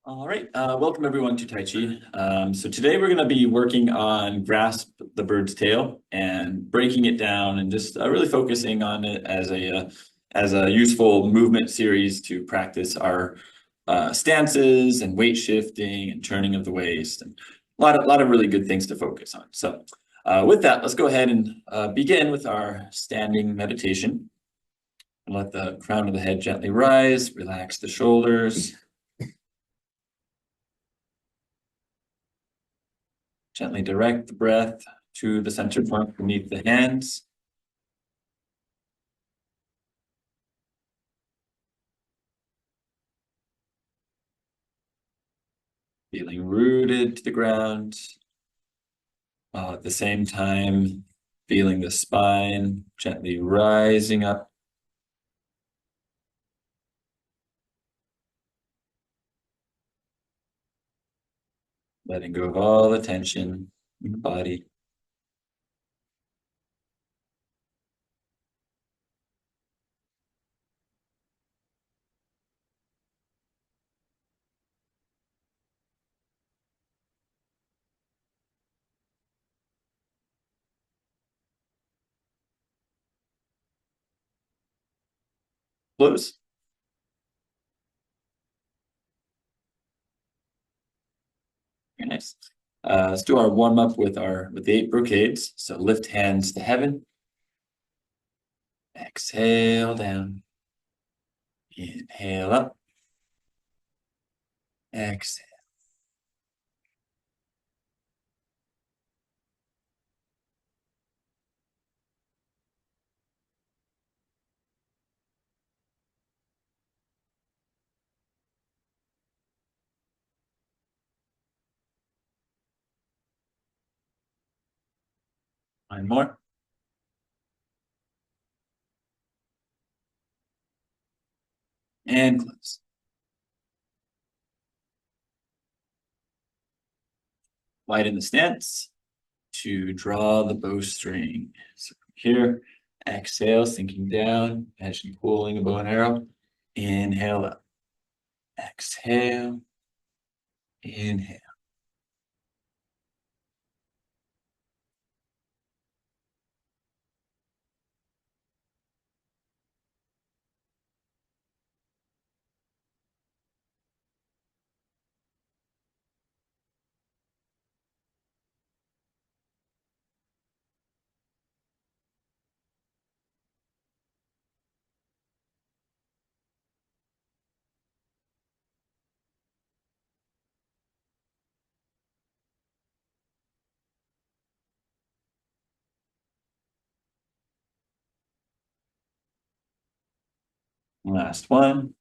All right, welcome everyone to Tai Chi. So today we're going to be working on Grasp the Bird's Tail and breaking it down and just really focusing on it as a useful movement series to practice our stances and weight shifting and turning of the waist and a lot of really good things to focus on. So with that, let's go ahead and begin with our standing meditation. And let the crown of the head gently rise, relax the shoulders. Gently direct the breath to the center point beneath the hands. Feeling rooted to the ground. While at the same time, feeling the spine gently rising up. Letting go of all the tension in the body. Close. Very nice. Let's do our warm up with the 8 brocades. So lift hands to heaven. Exhale down. Inhale up. Exhale. One more. And close. Widen the stance to draw the bowstring. So here, exhale, sinking down, imagine pulling a bow and arrow. Inhale up. Exhale. Inhale. Last one.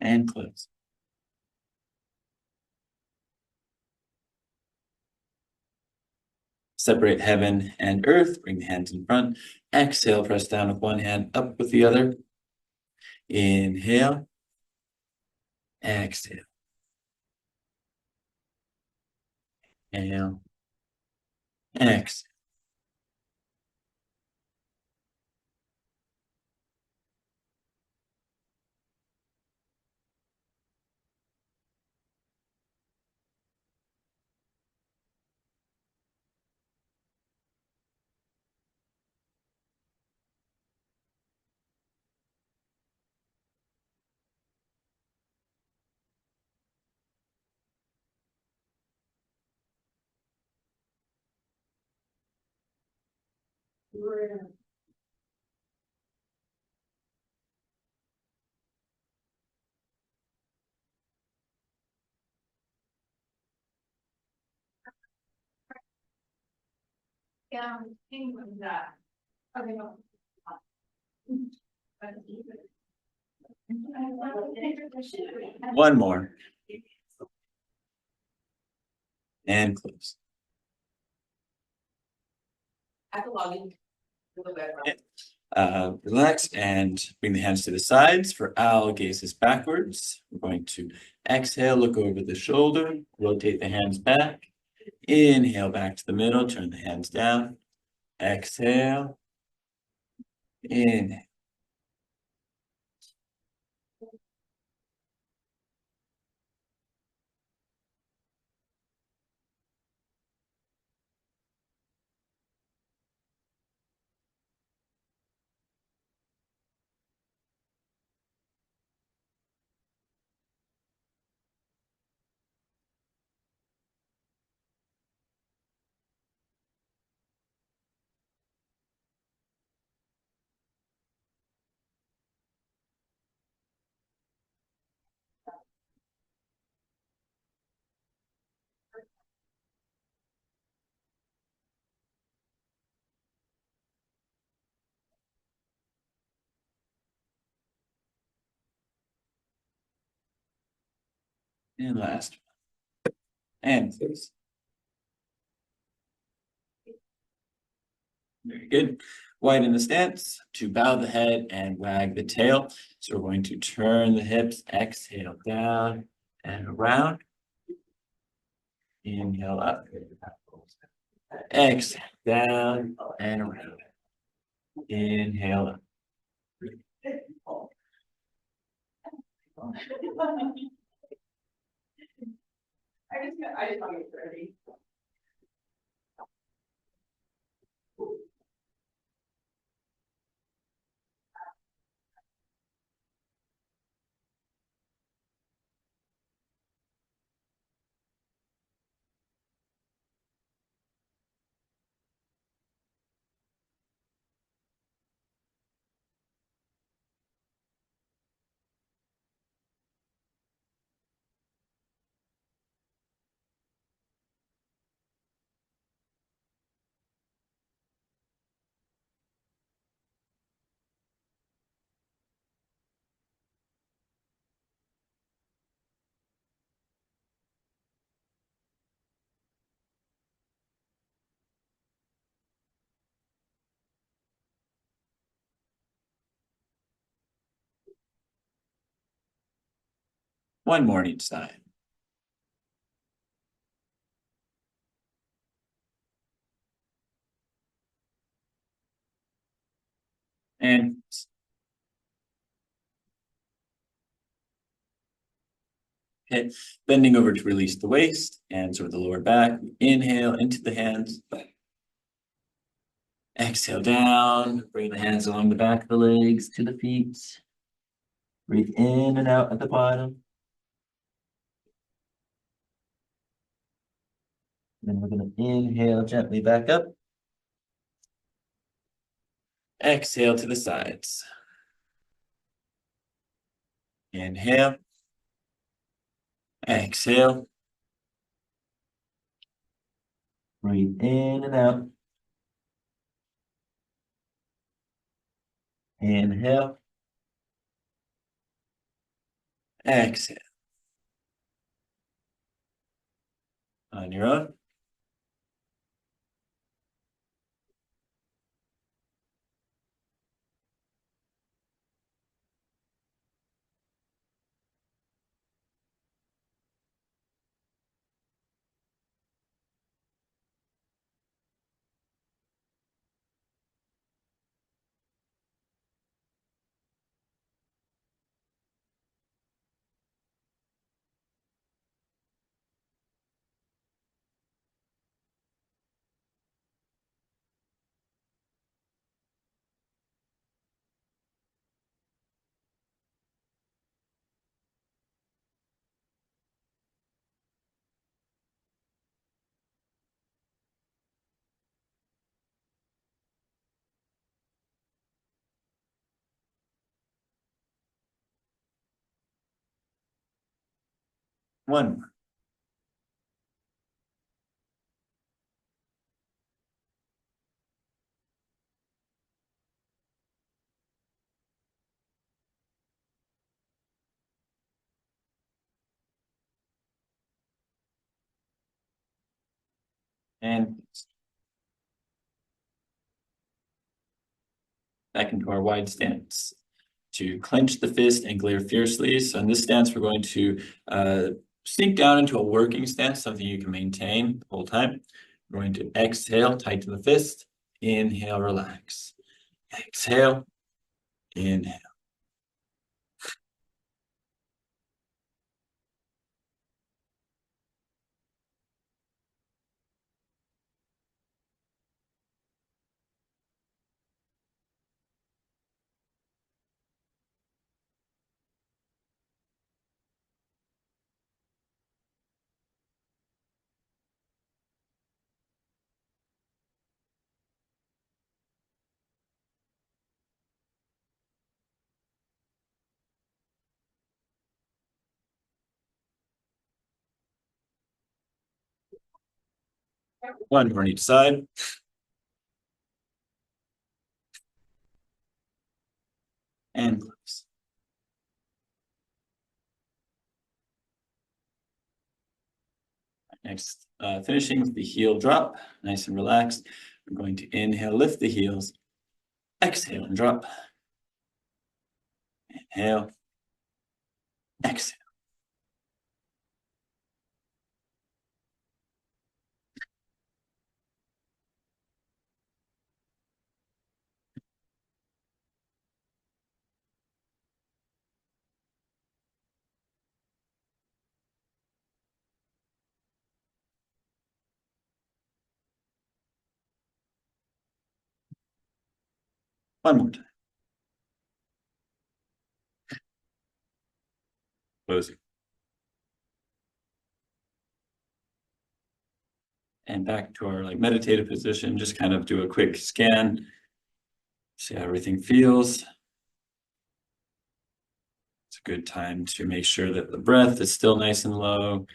And close. Separate heaven and earth. Bring the hands in front. Exhale, press down with one hand, up with the other. Inhale. Exhale. Inhale. Exhale. Yeah, England that. Okay, no. One more. And close. At the login. Relax and bring the hands to the sides. For owl, gazes backwards. We're going to exhale, look over the shoulder, rotate the hands back. Inhale back to the middle, turn the hands down. Exhale. Inhale. And last. And close. Very good. Widen the stance to bow the head and wag the tail. So we're going to turn the hips, exhale down and around. Inhale up. Exhale down and around. Inhale up. I just want to get ready. One more on each side. And okay, bending over to release the waist and sort of the lower back. Inhale into the hands. Exhale down, bring the hands along the back of the legs to the feet. Breathe in and out at the bottom. Then we're going to inhale gently back up. Exhale to the sides. Inhale. Exhale. Breathe in and out. Inhale. Exhale. On your own. One more. And back into our wide stance. To clench the fist and glare fiercely. So in this stance, we're going to sink down into a working stance, something you can maintain the whole time. We're going to exhale, tighten the fist. Inhale, relax. Exhale, inhale. One more on each side. And close. Next, finishing with the heel drop, nice and relaxed. We're going to inhale, lift the heels, exhale and drop. Inhale, exhale. One more time. Closing. And back to our meditative position, just kind of do a quick scan. See how everything feels. It's a good time to make sure that the breath is still nice and low,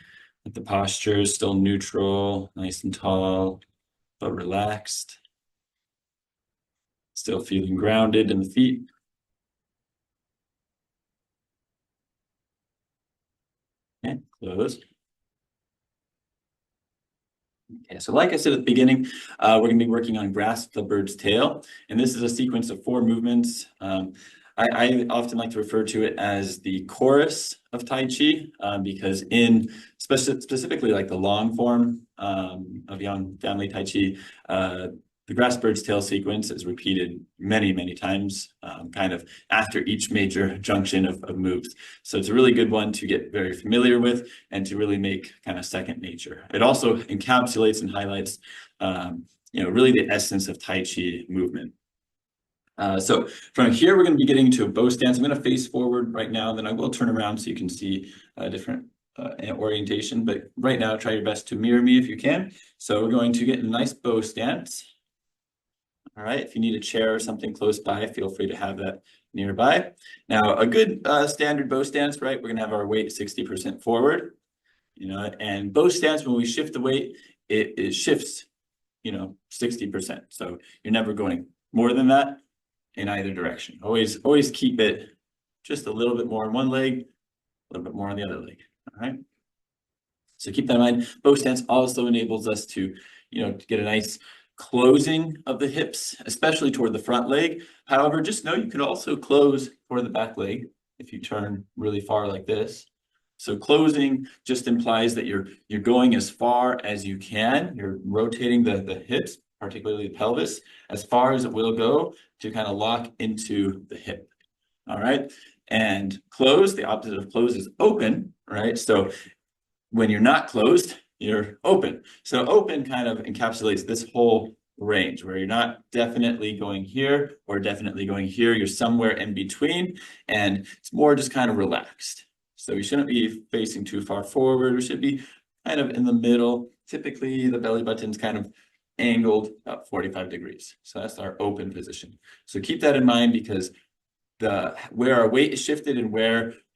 that the posture is still neutral, nice and tall, but relaxed. Still feeling grounded in the feet. Okay, close. Okay, so like I said at the beginning, we're going to be working on Grasp the Bird's Tail, and this is a sequence of 4 movements. I often like to refer to it as the chorus of Tai Chi, because in specifically like the long form of Yang Family Tai Chi, the Grasp Bird's Tail sequence is repeated many, many times, kind of after each major junction of moves. So it's a really good one to get very familiar with and to really make kind of second nature. It also encapsulates and highlights, really the essence of Tai Chi movement. So from here, we're going to be getting to a bow stance. I'm going to face forward right now, and then I will turn around so you can see different orientation. But right now, try your best to mirror me if you can. So we're going to get in a nice bow stance. All right, if you need a chair or something close by, feel free to have that nearby. Now, a good standard bow stance, right? We're going to have our weight 60% forward, and bow stance, when we shift the weight, it shifts, 60%. So you're never going more than that in either direction. Always keep it just a little bit more on one leg, a little bit more on the other leg. All right. So keep that in mind. Bow stance also enables us to get a nice closing of the hips, especially toward the front leg. However, just know you could also close toward the back leg if you turn really far like this. So closing just implies that you're going as far as you can. You're rotating the hips, particularly the pelvis, as far as it will go to kind of lock into the hip. All right. And close, the opposite of close is open, right? So when you're not closed, you're open. So open kind of encapsulates this whole range where you're not definitely going here or definitely going here. You're somewhere in between, and it's more just kind of relaxed. So we shouldn't be facing too far forward. We should be kind of in the middle. Typically, the belly button's kind of angled about 45 degrees. So that's our open position. So keep that in mind, because where our weight is shifted and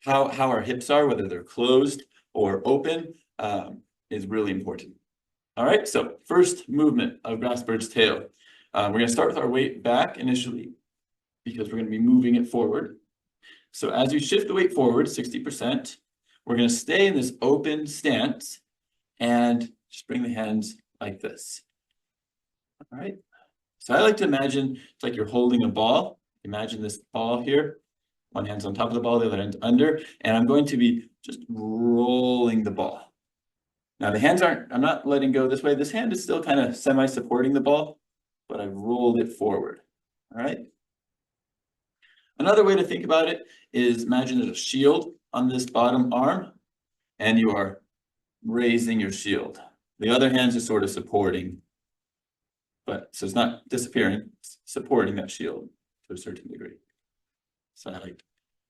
how our hips are, whether they're closed or open, is really important. All right, so first movement of Grasp Bird's Tail. We're going to start with our weight back initially, because we're going to be moving it forward. So as you shift the weight forward 60%, we're going to stay in this open stance and just bring the hands like this. All right. So I like to imagine it's like you're holding a ball. Imagine this ball here. One hand's on top of the ball, the other hand's under, and I'm going to be just rolling the ball. Now the hands I'm not letting go this way. This hand is still kind of semi-supporting the ball, but I've rolled it forward. All right. Another way to think about it is imagine there's a shield on this bottom arm, and you are raising your shield. The other hand's is sort of supporting, so it's not disappearing, it's supporting that shield to a certain degree. So I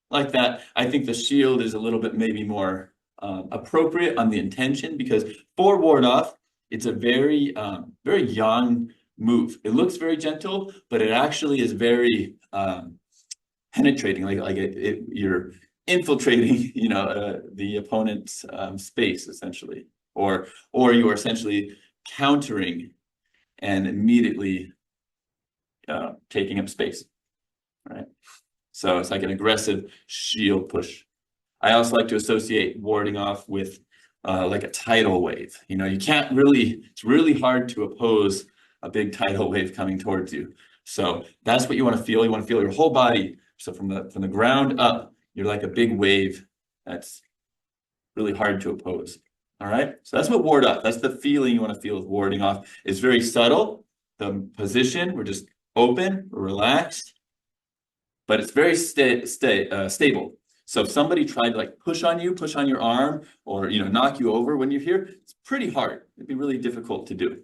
like that. I think the shield is a little bit maybe more appropriate on the intention, because for ward off, it's a very yang move. It looks very gentle, but it actually is very penetrating. You're infiltrating, the opponent's space essentially, or you are essentially countering and immediately taking up space. Right. So it's like an aggressive shield push. I also like to associate warding off with like a tidal wave. You know, it's really hard to oppose a big tidal wave coming towards you. So that's what you want to feel. You want to feel your whole body. So from the ground up, you're like a big wave that's really hard to oppose. All right. So that's what ward off. That's the feeling you want to feel with warding off. It's very subtle. The position, we're just open, we're relaxed, but it's very stable. So if somebody tried to like push on your arm, or knock you over when you're here, it's pretty hard. It'd be really difficult to do.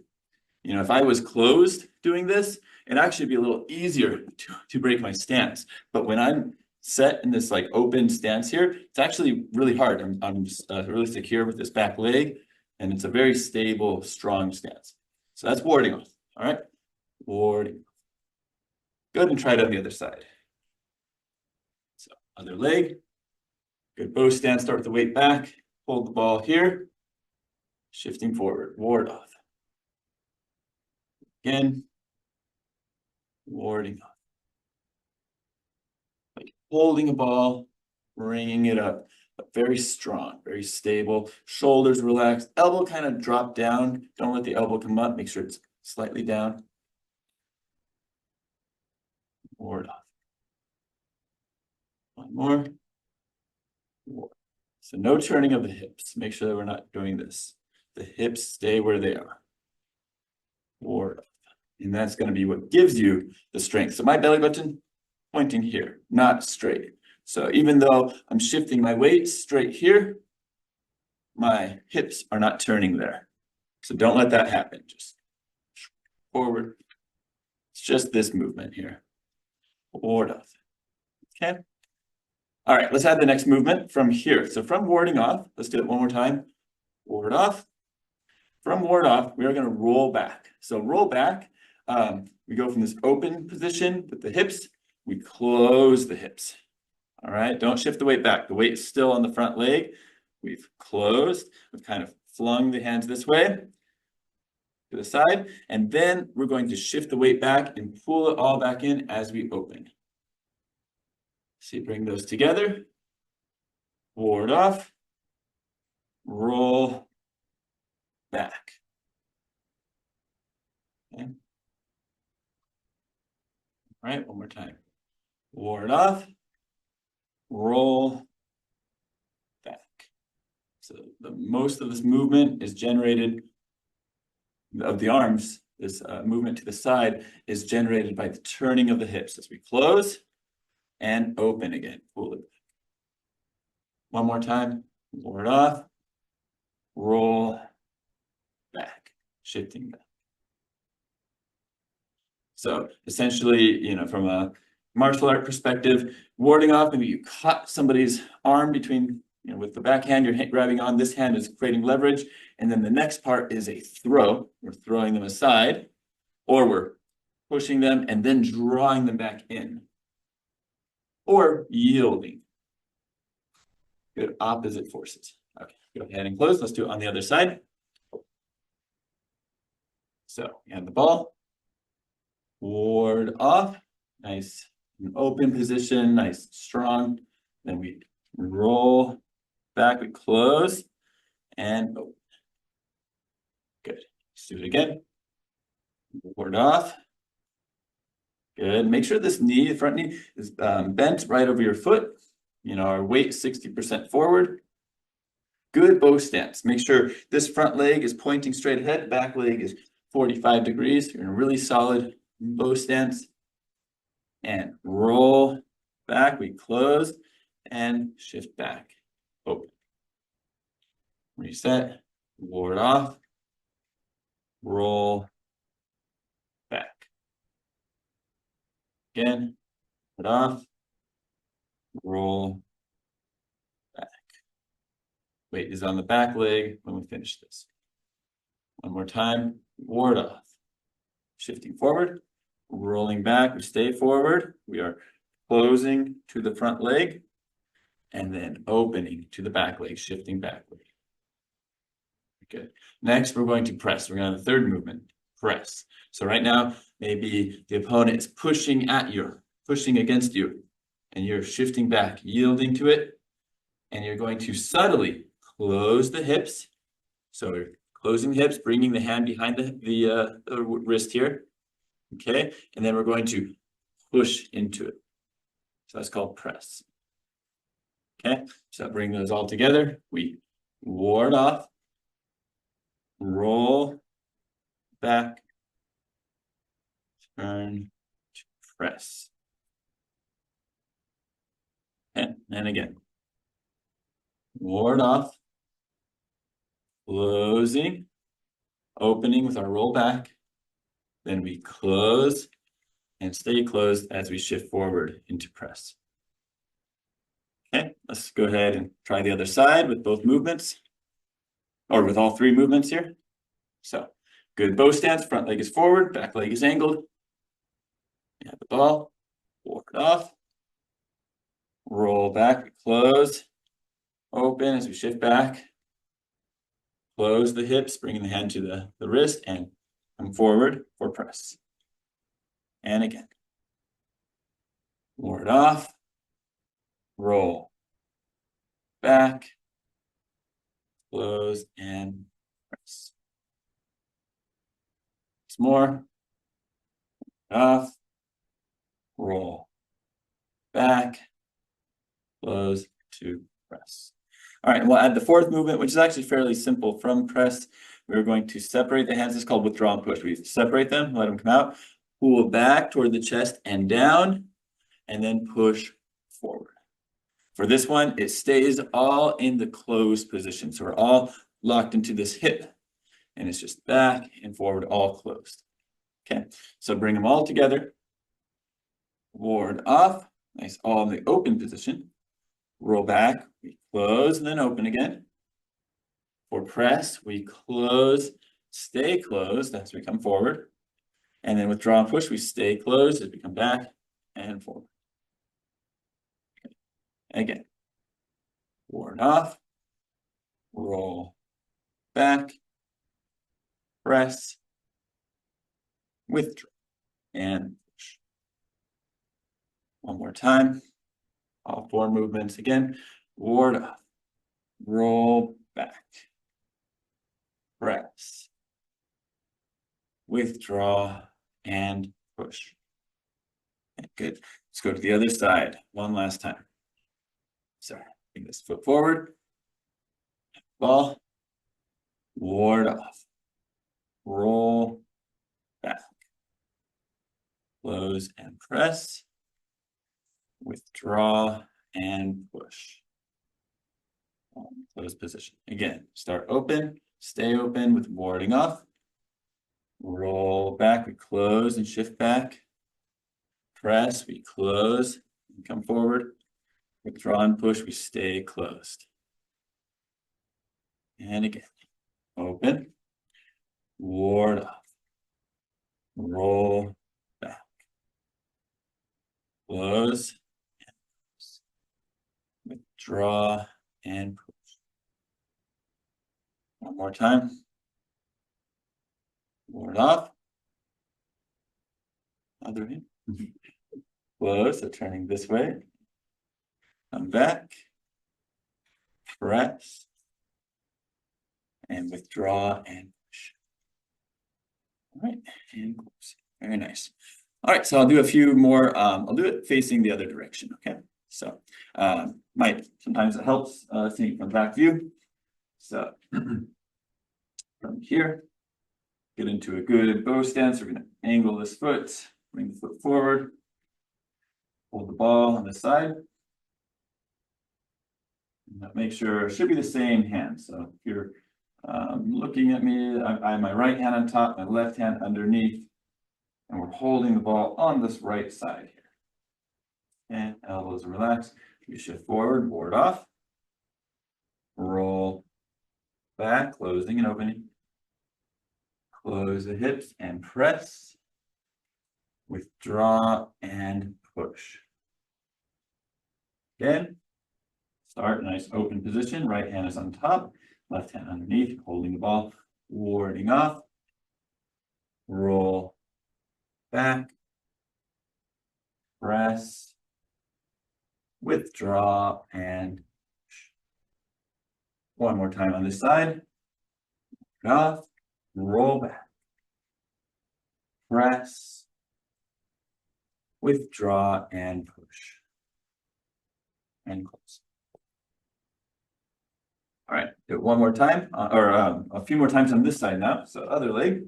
If I was closed doing this, it'd actually be a little easier to break my stance. But when I'm set in this like open stance here, it's actually really hard. I'm just really secure with this back leg, and it's a very stable, strong stance. So that's warding off. All right, warding. Good, and try it on the other side. So other leg. Good bow stance. Start with the weight back. Hold the ball here. Shifting forward. Ward off. Again. Warding off. Like holding a ball, bringing it up, but very strong, very stable. Shoulders relaxed. Elbow kind of drop down. Don't let the elbow come up. Make sure it's slightly down. Ward off. One more. Ward. So no turning of the hips. Make sure that we're not doing this. The hips stay where they are. Ward off. And that's going to be what gives you the strength. So my belly button pointing here, not straight. So even though I'm shifting my weight straight here, my hips are not turning there. So don't let that happen. Just forward. It's just this movement here. Ward off. Okay. All right, let's add the next movement from here. So from warding off, let's do it one more time. Ward off. From ward off, we are going to roll back. So roll back, we go from this open position with the hips, we close the hips. All right, don't shift the weight back. The weight is still on the front leg. We've closed, we've kind of flung the hands this way to the side, and then we're going to shift the weight back and pull it all back in as we open. See, bring those together, ward off, roll back. Okay. All right, one more time. Ward off, roll back. So the most of this movement is generated of the arms. This movement to the side is generated by the turning of the hips as we close and open again. Pull it back. One more time. Ward off, roll back, shifting back. So essentially, from a martial art perspective, warding off, maybe you caught somebody's arm between, with the backhand, you're grabbing on, this hand is creating leverage. And then the next part is a throw. We're throwing them aside, or we're pushing them and then drawing them back in, or yielding. Good, opposite forces. Okay, go ahead and close. Let's do it on the other side. So we have the ball. Ward off. Nice open position, nice strong. Then we roll back, we close and open. Good. Let's do it again. Ward off. Good. Make sure this knee, the front knee, is bent right over your foot. Our weight 60% forward. Good bow stance. Make sure this front leg is pointing straight ahead, back leg is 45 degrees. You're in a really solid bow stance. And roll back, we close and shift back, open. Reset, ward off, roll back. Again, ward off, roll back. Weight is on the back leg when we finish this. One more time, ward off. Shifting forward, rolling back, we stay forward. We are closing to the front leg and then opening to the back leg, shifting backward. Good. Next, we're going to press. We're going to have the third movement, press. So right now, maybe the opponent is pushing at you, pushing against you, and you're shifting back, yielding to it, and you're going to subtly close the hips. So we're closing the hips, bringing the hand behind the wrist here. Okay, and then we're going to push into it. So that's called press. Okay, so bring those all together. We ward off, roll back, turn, press. And again. Ward off, closing, opening with our roll back. Then we close and stay closed as we shift forward into press. Okay, let's go ahead and try the other side with both movements, or with all three movements here. So, good bow stance, front leg is forward, back leg is angled. You have the ball, ward off, roll back, close, open as we shift back. Close the hips, bringing the hand to the wrist, and come forward for press. And again. Ward off, roll back, close, and press. Once more. Off, roll back, close to press. All right, we'll add the fourth movement, which is actually fairly simple. From press, we're going to separate the hands. It's called withdraw and push. We separate them, let them come out, pull back toward the chest and down, and then push forward. For this one, it stays all in the closed position. So we're all locked into this hip, and it's just back and forward, all closed. Okay, so bring them all together. Ward off, nice, all in the open position. Roll back, we close and then open again. For press, we close, stay closed as we come forward. And then withdraw and push, we stay closed as we come back and forward. Okay. Again. Ward off, roll back, press, withdraw, and push. One more time. All four movements again. Ward off, roll back, press, withdraw, and push. Okay, good. Let's go to the other side one last time. Sorry, bring this foot forward. Ball, ward off, roll back, close and press, withdraw and push. Close position. Again, start open, stay open with warding off. Roll back, we close and shift back. Press, we close and come forward. Withdraw and push, we stay closed. And again, open, ward off, roll back, close, withdraw, and push. One more time. Ward off. Other hand. Close, so turning this way. Come back. Press. And withdraw and push. All right, and close. Very nice. All right, so I'll do a few more. I'll do it facing the other direction, okay? So sometimes it helps seeing from back view. So from here, get into a good bow stance. We're gonna angle this foot, bring the foot forward, hold the ball on the side. Make sure it should be the same hand. So if you're looking at me, I have my right hand on top, my left hand underneath, and we're holding the ball on this right side here. And elbows relax. We shift forward, ward off, roll back, closing and opening. Close the hips and press, withdraw and push. Again, start nice open position. Right hand is on top, left hand underneath, holding the ball, warding off, roll back, press, withdraw and push. One more time on this side. Off, roll back. Press. Withdraw and push. And close. All right, do it one more time, or a few more times on this side now. So other leg.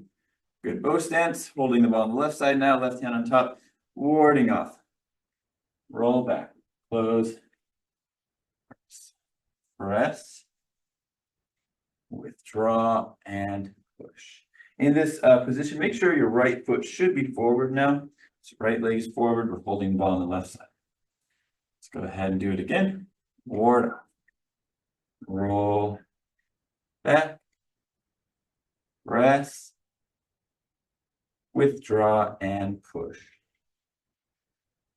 Good bow stance, holding the ball on the left side now, left hand on top, warding off. Roll back, close. Press. Withdraw and push. In this position, make sure your right foot should be forward now. So right leg is forward, we're holding the ball on the left side. Let's go ahead and do it again. Ward off. Roll back. Press. Withdraw and push.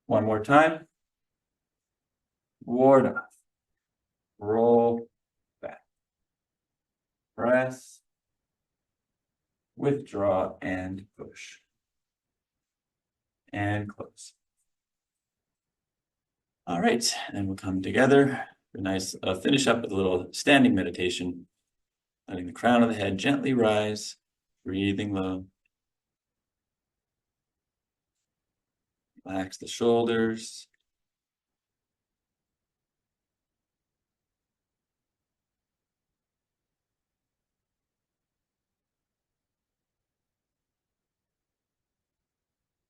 One more time. Ward off. Roll back. Press. Withdraw and push. And close. All right, and we'll come together. A nice finish up with a little standing meditation. Letting the crown of the head gently rise, breathing low. Relax the shoulders.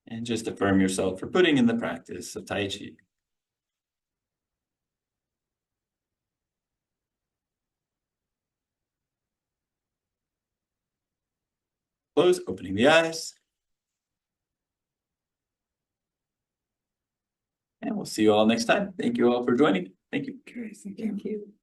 And just affirm yourself for putting in the practice of Tai Chi. Close, opening the eyes. And we'll see you all next time. Thank you all for joining. Thank you. Thank you.